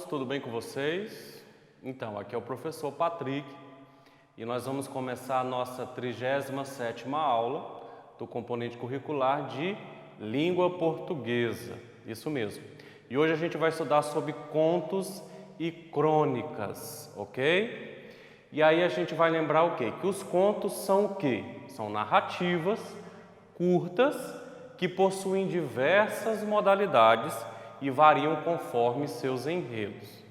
tudo bem com vocês? Então, aqui é o professor Patrick e nós vamos começar a nossa 37ª aula do componente curricular de língua portuguesa, isso mesmo. E hoje a gente vai estudar sobre contos e crônicas, ok? E aí a gente vai lembrar o quê? Que os contos são o quê? São narrativas curtas que possuem diversas modalidades e variam conforme seus enredos.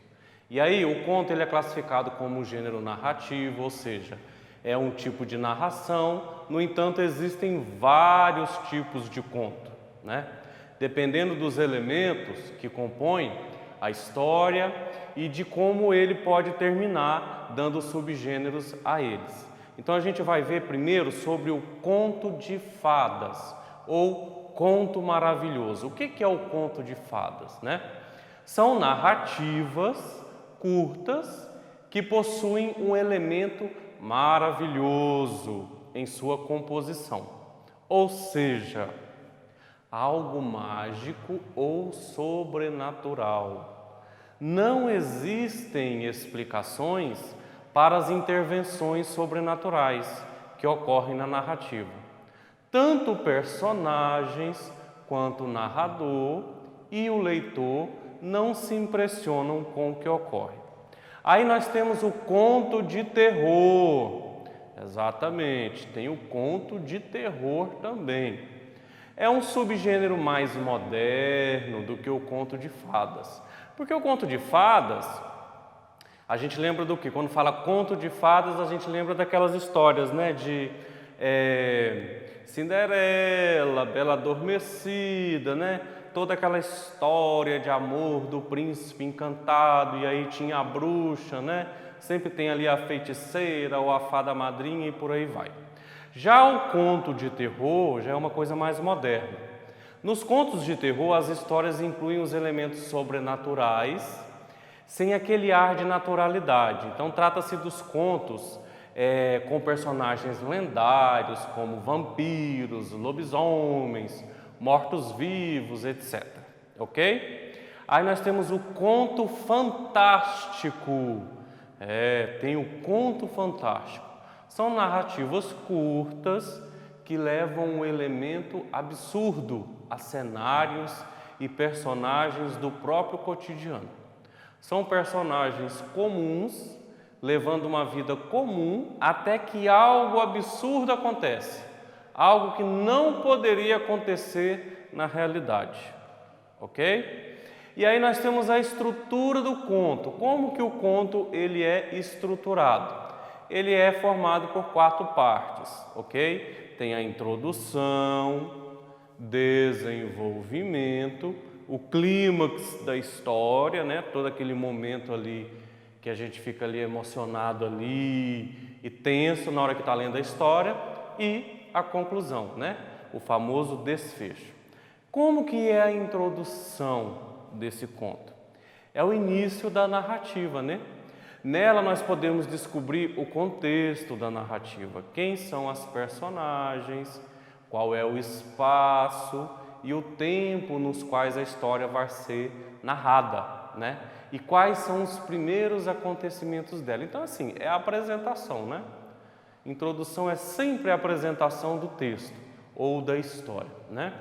E aí o conto ele é classificado como gênero narrativo, ou seja, é um tipo de narração. No entanto, existem vários tipos de conto, né? Dependendo dos elementos que compõem a história e de como ele pode terminar, dando subgêneros a eles. Então a gente vai ver primeiro sobre o conto de fadas ou conto maravilhoso. O que é o conto de fadas, né? São narrativas curtas que possuem um elemento maravilhoso em sua composição, ou seja, algo mágico ou sobrenatural. Não existem explicações para as intervenções sobrenaturais que ocorrem na narrativa. Tanto personagens quanto o narrador e o leitor não se impressionam com o que ocorre. Aí nós temos o conto de terror. Exatamente, tem o conto de terror também. É um subgênero mais moderno do que o conto de fadas. Porque o conto de fadas, a gente lembra do quê? Quando fala conto de fadas, a gente lembra daquelas histórias, né? De Cinderela, Bela Adormecida, né? Toda aquela história de amor do príncipe encantado, e aí tinha a bruxa, né? Sempre tem ali a feiticeira ou a fada madrinha e por aí vai. Já o conto de terror já é uma coisa mais moderna. Nos contos de terror, as histórias incluem os elementos sobrenaturais, sem aquele ar de naturalidade. Então, trata-se dos contos com personagens lendários, como vampiros, lobisomens, mortos-vivos, etc. Ok? Aí nós temos o conto fantástico. Tem o conto fantástico. São narrativas curtas que levam um elemento absurdo a cenários e personagens do próprio cotidiano. São personagens comuns, levando uma vida comum até que algo absurdo acontece. Algo que não poderia acontecer na realidade. Ok? E aí nós temos a estrutura do conto. Como que o conto ele é estruturado? Ele é formado por 4 partes, ok? Tem a introdução, desenvolvimento, o clímax da história, né? Todo aquele momento ali que a gente fica ali emocionado ali e tenso na hora que está lendo a história, e a conclusão, né? O famoso desfecho. Como que é a introdução desse conto? É o início da narrativa, né? Nela nós podemos descobrir o contexto da narrativa, quem são as personagens, qual é o espaço e o tempo nos quais a história vai ser narrada, né? E quais são os primeiros acontecimentos dela. Então, assim, é a apresentação, né? Introdução é sempre a apresentação do texto ou da história, né?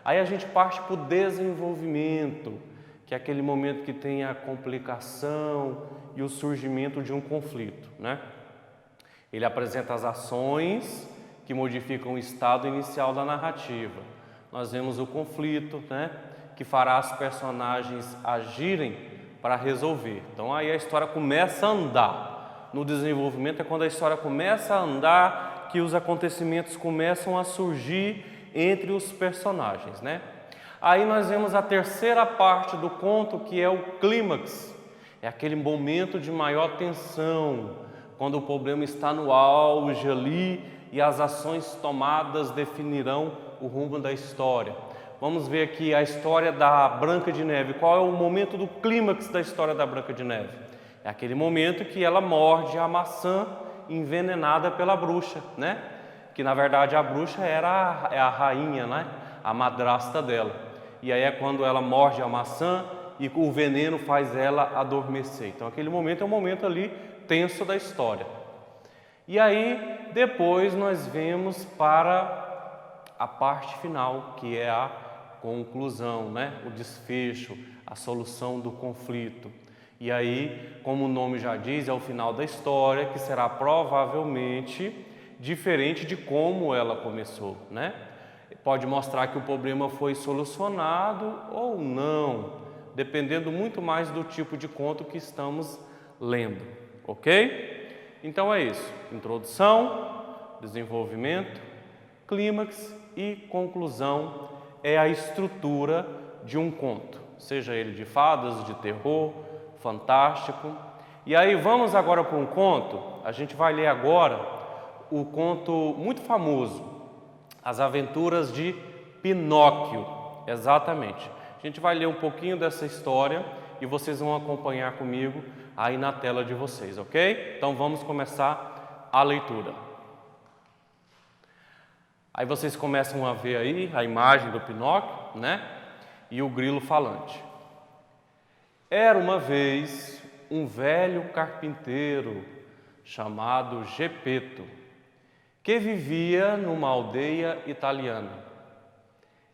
Aí a gente parte para o desenvolvimento, que é aquele momento que tem a complicação e o surgimento de um conflito, né? Ele apresenta as ações que modificam o estado inicial da narrativa. Nós vemos o conflito, né? Que fará os personagens agirem para resolver. Então aí a história começa a andar. No desenvolvimento é quando a história começa a andar que os acontecimentos começam a surgir entre os personagens, né? Aí nós vemos a terceira parte do conto, que é o clímax. É aquele momento de maior tensão, quando o problema está no auge ali e as ações tomadas definirão o rumo da história. Vamos ver aqui a história da Branca de Neve. Qual é o momento do clímax da história da Branca de Neve? É aquele momento que ela morde a maçã envenenada pela bruxa, né? Que na verdade a bruxa era a rainha, né? A madrasta dela. E aí é quando ela morde a maçã e o veneno faz ela adormecer. Então aquele momento é um momento ali tenso da história. E aí depois nós vemos para a parte final, que é a conclusão, né? O desfecho, a solução do conflito. E aí, como o nome já diz, é o final da história, que será provavelmente diferente de como ela começou, né? Pode mostrar que o problema foi solucionado ou não, dependendo muito mais do tipo de conto que estamos lendo, ok? Então é isso, introdução, desenvolvimento, clímax e conclusão é a estrutura de um conto, seja ele de fadas, de terror, fantástico. E aí vamos agora para um conto, a gente vai ler agora o conto muito famoso, As Aventuras de Pinóquio, exatamente. A gente vai ler um pouquinho dessa história e vocês vão acompanhar comigo aí na tela de vocês, ok? Então vamos começar a leitura. Aí vocês começam a ver aí a imagem do Pinóquio, né? E o grilo falante. Era uma vez um velho carpinteiro chamado Gepeto, que vivia numa aldeia italiana.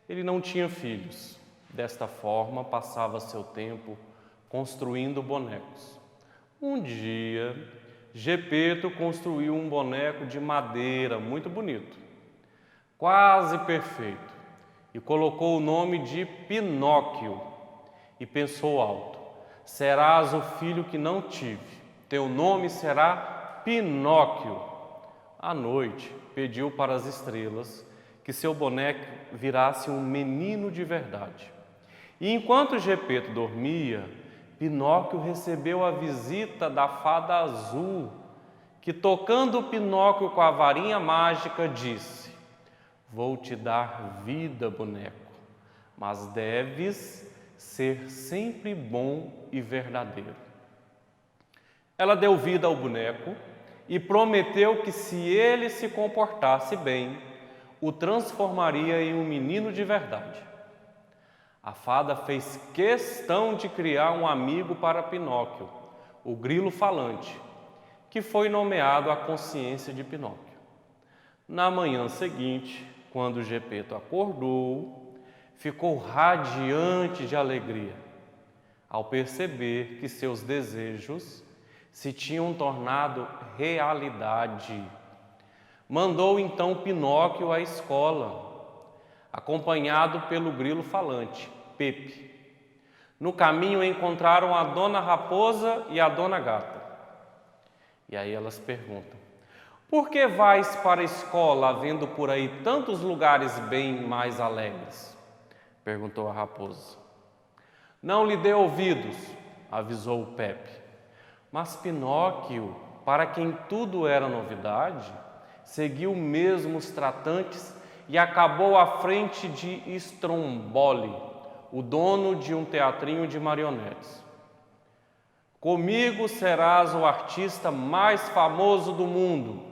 Ele não tinha filhos. Desta forma, passava seu tempo construindo bonecos. Um dia, Gepeto construiu um boneco de madeira muito bonito, quase perfeito, e colocou o nome de Pinóquio. E pensou alto: serás o filho que não tive, teu nome será Pinóquio. À noite, pediu para as estrelas que seu boneco virasse um menino de verdade. E enquanto Gepeto dormia, Pinóquio recebeu a visita da fada azul, que, tocando Pinóquio com a varinha mágica, disse: vou te dar vida, boneco, mas deves ser sempre bom e verdadeiro. Ela deu vida ao boneco e prometeu que, se ele se comportasse bem, o transformaria em um menino de verdade. A fada fez questão de criar um amigo para Pinóquio, o grilo falante, que foi nomeado a consciência de Pinóquio. Na manhã seguinte, quando Gepeto acordou, ficou radiante de alegria, ao perceber que seus desejos se tinham tornado realidade. Mandou então Pinóquio à escola, acompanhado pelo grilo falante, Pepe. No caminho encontraram a dona Raposa e a dona Gata. E aí elas perguntam: por que vais para a escola, havendo por aí tantos lugares bem mais alegres? Perguntou a raposa. Não lhe dê ouvidos, avisou o Pepe. Mas Pinóquio, para quem tudo era novidade, seguiu mesmo os tratantes e acabou à frente de Stromboli, o dono de um teatrinho de marionetes. Comigo serás o artista mais famoso do mundo,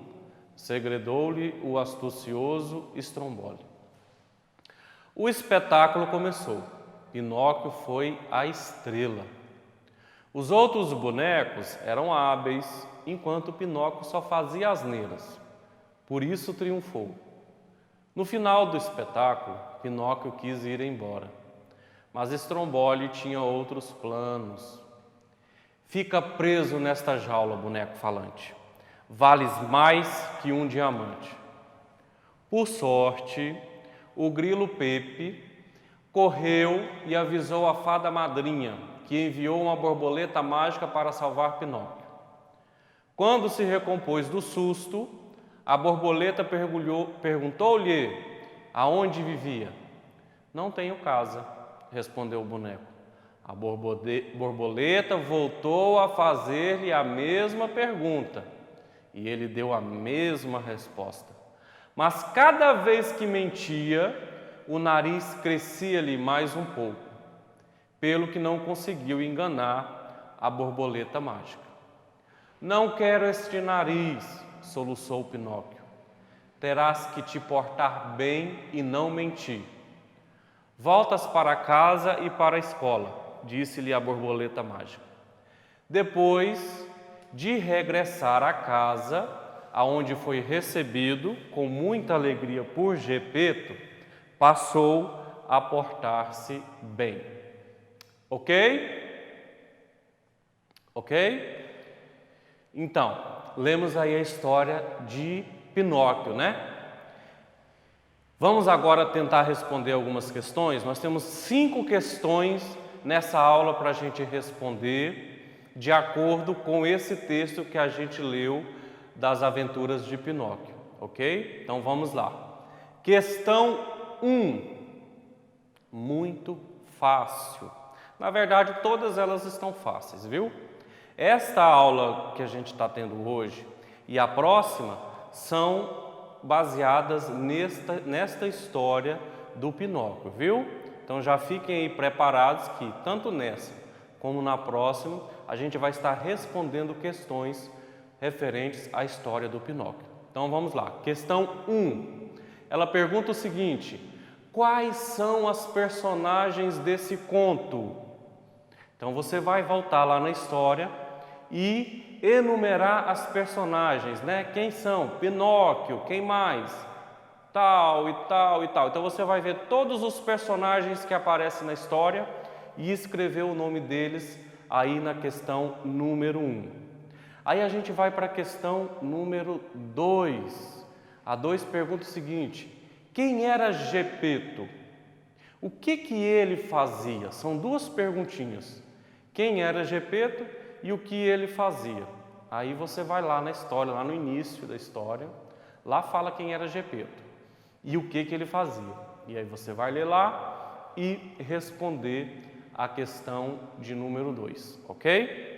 segredou-lhe o astucioso Stromboli. O espetáculo começou. Pinóquio foi a estrela. Os outros bonecos eram hábeis, enquanto Pinóquio só fazia asneiras. Por isso triunfou. No final do espetáculo, Pinóquio quis ir embora, mas Stromboli tinha outros planos. Fica preso nesta jaula, boneco falante. Vales mais que um diamante. Por sorte, o grilo Pepe correu e avisou a fada madrinha, que enviou uma borboleta mágica para salvar Pinóquio. Quando se recompôs do susto, a borboleta perguntou-lhe aonde vivia. Não tenho casa, respondeu o boneco. A borboleta voltou a fazer-lhe a mesma pergunta e ele deu a mesma resposta. Mas cada vez que mentia, o nariz crescia-lhe mais um pouco, pelo que não conseguiu enganar a borboleta mágica. Não quero este nariz, soluçou Pinóquio. Terás que te portar bem e não mentir. Voltas para casa e para a escola. disse-lhe a borboleta mágica. Depois de regressar à casa, aonde foi recebido com muita alegria por Gepeto, passou a portar-se bem. Ok? Ok? Então, lemos aí a história de Pinóquio, né? Vamos agora tentar responder algumas questões. Nós temos 5 questões nessa aula para a gente responder de acordo com esse texto que a gente leu das aventuras de Pinóquio, ok? Então vamos lá. Questão 1. Muito fácil. Na verdade, todas elas estão fáceis, viu? Esta aula que a gente está tendo hoje e a próxima são baseadas nesta história do Pinóquio, viu? Então já fiquem aí preparados que tanto nessa como na próxima a gente vai estar respondendo questões referentes à história do Pinóquio. Então vamos lá. Questão 1. Ela pergunta o seguinte: quais são as personagens desse conto? Então você vai voltar lá na história e enumerar as personagens, né? Quem são? Pinóquio, quem mais? Tal e tal e tal. Então você vai ver todos os personagens que aparecem na história e escrever o nome deles aí na questão número 1. Aí a gente vai para a questão número 2. A 2 pergunta o seguinte: quem era Gepeto? O que ele fazia? São 2 perguntinhas. Quem era Gepeto e o que ele fazia? Aí você vai lá na história, lá no início da história, lá fala quem era Gepeto e o que ele fazia. E aí você vai ler lá e responder a questão de número 2, ok?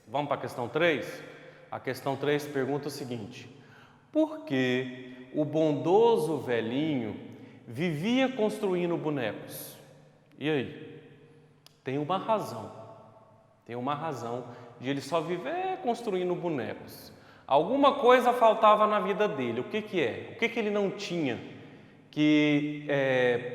Vamos para a questão 3? A questão 3 pergunta o seguinte: por que o bondoso velhinho vivia construindo bonecos? E aí? Tem uma razão. Tem uma razão de ele só viver construindo bonecos. Alguma coisa faltava na vida dele. O que é? O que ele não tinha que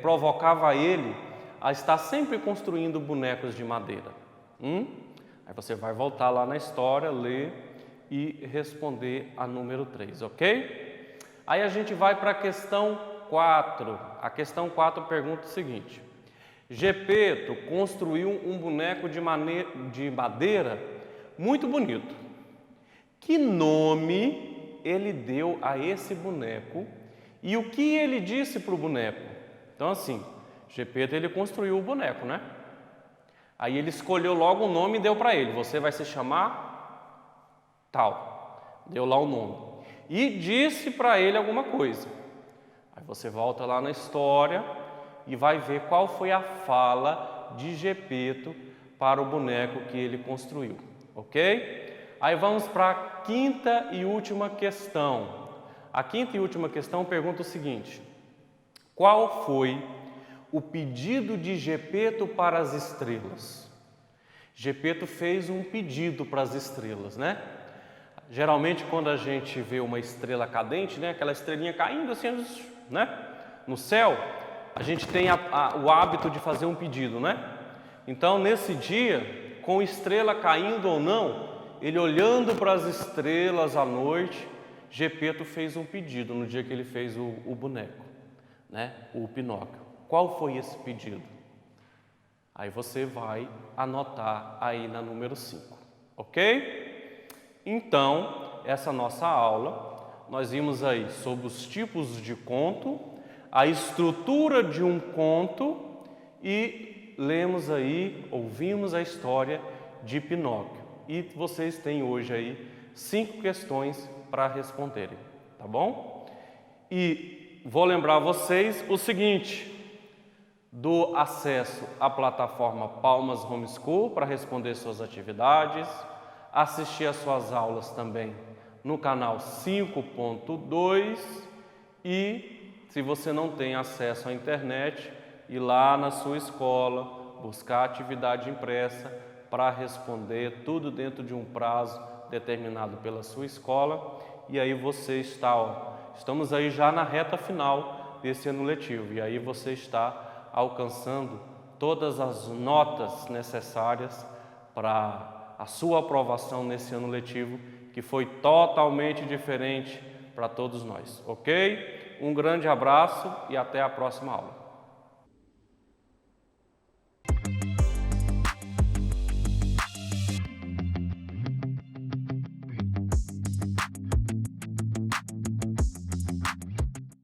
provocava ele a estar sempre construindo bonecos de madeira? Aí você vai voltar lá na história, ler e responder a número 3, ok? Aí a gente vai para a questão 4. A questão 4 pergunta o seguinte: Gepeto construiu um boneco de madeira muito bonito. Que nome ele deu a esse boneco e o que ele disse para o boneco? Então assim, Gepeto ele construiu o boneco, né? Aí ele escolheu logo o nome e deu para ele: você vai se chamar tal. Deu lá o nome. E disse para ele alguma coisa. Aí você volta lá na história e vai ver qual foi a fala de Gepeto para o boneco que ele construiu, ok? Aí vamos para a 5ª e última questão. A 5ª e última questão pergunta o seguinte: qual foi o pedido de Gepeto para as estrelas? Gepeto fez um pedido para as estrelas, né? Geralmente quando a gente vê uma estrela cadente, né, aquela estrelinha caindo assim, né, no céu, a gente tem o hábito de fazer um pedido, né? Então, nesse dia, com estrela caindo ou não, ele olhando para as estrelas à noite, Gepeto fez um pedido no dia que ele fez o boneco, né? O Pinóquio. Qual foi esse pedido? Aí você vai anotar aí na número 5, ok? Então, essa nossa aula, nós vimos aí sobre os tipos de conto, a estrutura de um conto e lemos aí, ouvimos a história de Pinóquio. E vocês têm hoje aí 5 questões para responderem, tá bom? E vou lembrar vocês o seguinte: do acesso à plataforma Palmas Homeschool para responder suas atividades, assistir às suas aulas também no canal 5.2 e se você não tem acesso à internet, ir lá na sua escola, buscar atividade impressa para responder tudo dentro de um prazo determinado pela sua escola. E aí você está, estamos aí já na reta final desse ano letivo, e aí você está alcançando todas as notas necessárias para a sua aprovação nesse ano letivo, que foi totalmente diferente para todos nós, ok? Um grande abraço e até a próxima aula.